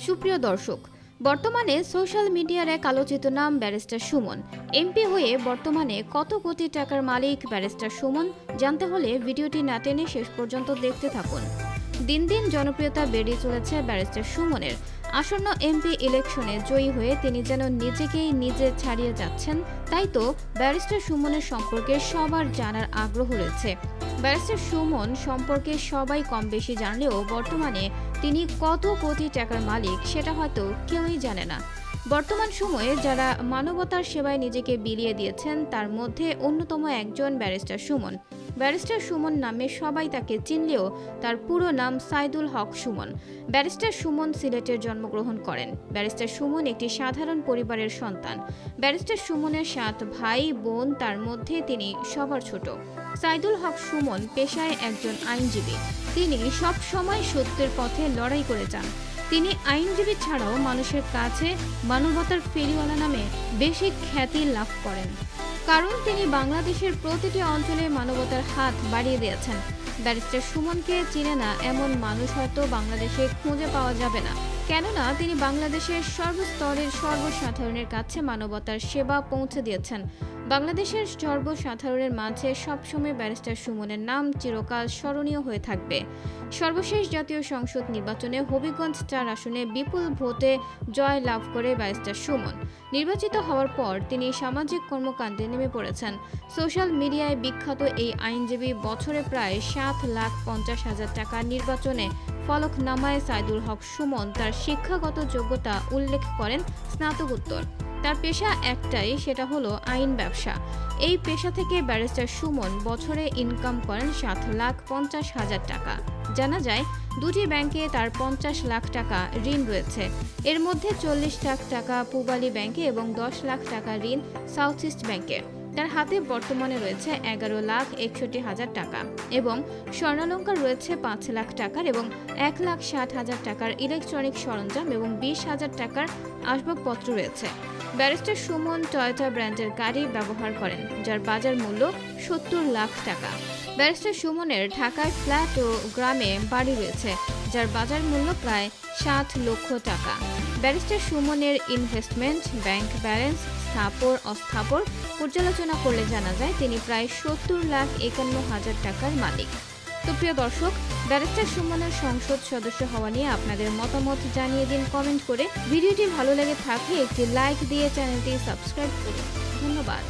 সুপ্রিয় দর্শক, বর্তমানে সোশ্যাল মিডিয়ার এক আলোচিত নাম ব্যারিস্টার সুমন। এমপি হয়ে বর্তমানে কত কোটি টাকার মালিক ব্যারিস্টার সুমন জানতে হলে ভিডিওটি না টেনে শেষ পর্যন্ত দেখতে থাকুন। দিন দিন জনপ্রিয়তা বেড়ে চলেছে ব্যারিস্টার সুমনের। আসন্ন এমপি ইলেকশনে জয়ী হয়ে তিনি যেন নিজেকেই নিজে ছাড়িয়ে যাচ্ছেন। তাই তো ব্যারিস্টার সুমনের সম্পর্কে সবার জানার আগ্রহ রয়েছে। ব্যারিস্টার সুমন সম্পর্কে সবাই কম বেশি জানলেও বর্তমানে তিনি কত কোটি টাকার মালিক সেটা হয়তো কেউই জানে না। বর্তমান সময়ে যারা মানবতার সেবায় নিজেকে বিলিয়ে দিয়েছেন তার মধ্যে অন্যতম একজন ব্যারিস্টার সুমন। ব্যারিস্টার সুমন নামে সবাই তাকে চিনলেও তার পুরো নাম সাইদুল হক সুমন। ব্যারিস্টার সুমন সিলেটে জন্মগ্রহণ করেন। ব্যারিস্টার সুমন একটি সাধারণ পরিবারের সন্তান। ব্যারিস্টার সুমনের 7 ভাই বোন, তার মধ্যে তিনি সবার ছোট। সাইদুল হক সুমন পেশায় একজন আইনজীবী। তিনি সব সময় সত্যের পথে লড়াই করে যান। তিনি আইনজীবী ছাড়াও মানুষের কাছে মানবতার ফেরিওয়ালা নামে বেশি খ্যাতি লাভ করেন, কারণ তিনি বাংলাদেশের প্রতিটি অঞ্চলে মানবতার হাত বাড়িয়ে দিয়েছেন। ব্যারিস্টার সুমনকে চিনে না এমন মানুষ হয়তো বাংলাদেশে খুঁজে পাওয়া যাবে না, কেননা তিনি বাংলাদেশের সর্বস্তরের সর্বসাধারণের কাছে মানবতার সেবা পৌঁছে দিয়েছেন। বাংলাদেশের সর্বসাধারণের মাঝে সবসময় ব্যারিস্টার সুমনের নাম চিরকাল স্মরণীয় হয়ে থাকবে। সর্বশেষ জাতীয় সংসদ নির্বাচনে হবিগঞ্জ 4 আসনে বিপুল ভোটে জয় লাভ করে ব্যারিস্টার সুমন নির্বাচিত হওয়ার পর তিনি সামাজিক কর্মকাণ্ডে নেমে পড়েছেন। সোশ্যাল মিডিয়ায় বিখ্যাত এই আইনজীবী বছরে প্রায় 7,50,000 টাকা নির্বাচনে ফলকনামায় সাইদুল হক সুমন তার শিক্ষাগত যোগ্যতা উল্লেখ করেন স্নাতকোত্তর। তার পেশা একটাই, সেটা হলো আইন ব্যবসা। এই পেশা থেকে ব্যারিস্টার সুমন বছরে ইনকাম করেন 7,50,000 টাকা। জানা যায় 2টি ব্যাংকে তার 50 লাখ টাকা ঋণ রয়েছে। এর মধ্যে 40 লাখ টাকা পূবালী ব্যাংকে এবং 10 লাখ টাকা ঋণ সাউথ ইস্ট ব্যাংকে। তার হাতে বর্তমানে রয়েছে 11,61,000 টাকা এবং স্বর্ণালঙ্কার রয়েছে 5 লাখ টাকার এবং 1,60,000 টাকার ইলেকট্রনিক সরঞ্জাম এবং 20,000 টাকার আসবাবপত্র রয়েছে। ব্যারিস্টার সুমন টয়োটা ব্র্যান্ডের গাড়ি ব্যবহার করেন, যার বাজার মূল্য 70 লাখ টাকা। ব্যারিস্টার সুমনের ঢাকায় ফ্ল্যাট ও গ্রামে বাড়ি রয়েছে, যার বাজার মূল্য প্রায় 7 লক্ষ টাকা। ব্যারিস্টার সুমনের ইনভেস্টমেন্ট, ব্যাংক ব্যালেন্স, স্থাবর অস্থাবর পর্যালোচনা করলে জানা যায় তিনি প্রায় 70,51,000 টাকার মালিক। তো প্রিয় দর্শক, ব্যারিস্টার সুমনের সংসদ সদস্য হওয়া নিয়ে আপনাদের মতামত জানিয়ে দিন কমেন্ট করে। ভিডিওটি ভালো লেগে থাকলে একটি লাইক দিয়ে চ্যানেলটি সাবস্ক্রাইব করুন। ধন্যবাদ।